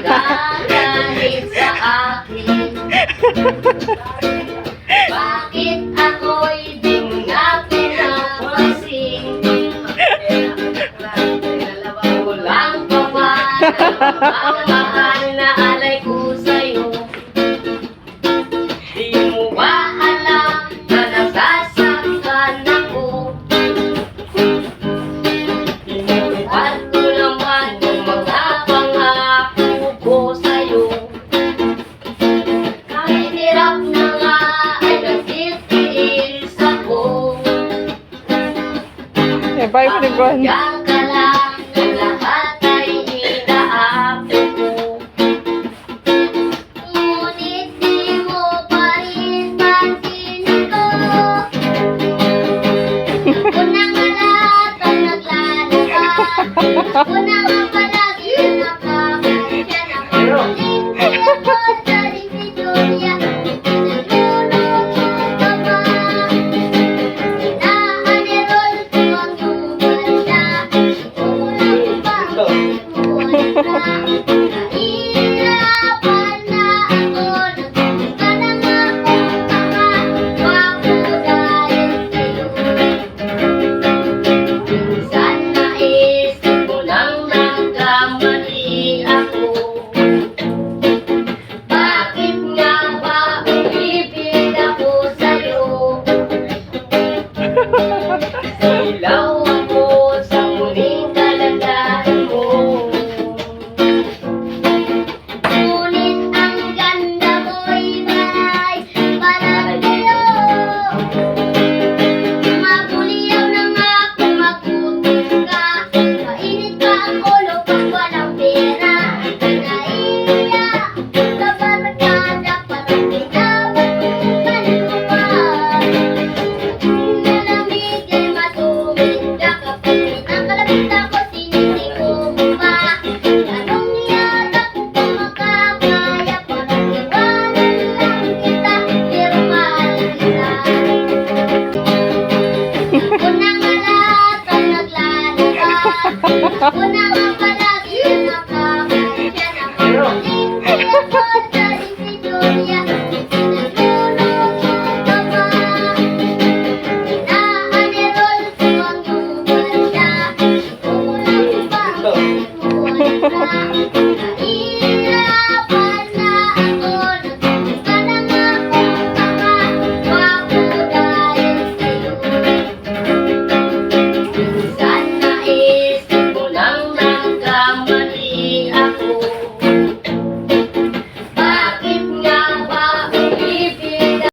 Nagagalit sa akin. Bakit ako'y di mo na pinapansin? Walang pa ba ang mahal na alay ko sa'yo? Di mo ba alam na nasasaktan ako? Tinupad ko naman yung mga pangako ko sa'yo. Kahit hirap na nga ay nagtitiis ako. Bye, Panigon. Diyan ka lang na lahat ay inaako ko. Ngunit di mo pa rin pansinin ko. Ako na nga lahat ang naglalakad. Ako na nga palagi nakakasya na magaling. Tinapos sa rin si Julia. Tinulog ka pa. Inaanerol ko ang iyong ganda. Ituloy pa ang simulan ka. Nahihirapan na ako. Nagpunta na nga akong makawapo dahil sa'yo. Minsan naisip ko nang nagkamali ako. Bakit nga ba umibig ako sa'yo? Ilaw ako sa muling kalagayan mo. Ngunit ang ganda mo'y bahay parang kayo. Maguliyaw na nga kung magutom ka. Mainit pa ang ulo pag walang pera. Naiiyak sa barkada parang pinapatukan mo pa. Nalamig ay matumig ka kapag pinakalapit ako sinisigaw mo pa. Anong yata kung makakaya parang iwanan lang kita pero mahal kita. Ako na nga lahat ang naglalakad. Ako na nga palagi nakakasya na magaling. Tinapos sa rin si Julia. Tinulog ka pa. Inaanerol ko ang iyong ganda. Ituloy pa ang simulan ka. Nahihirapan na ako. Nagpunta na nga akong makawapo dahil sa'yo. Minsan naisip ko nang nagkamali ako.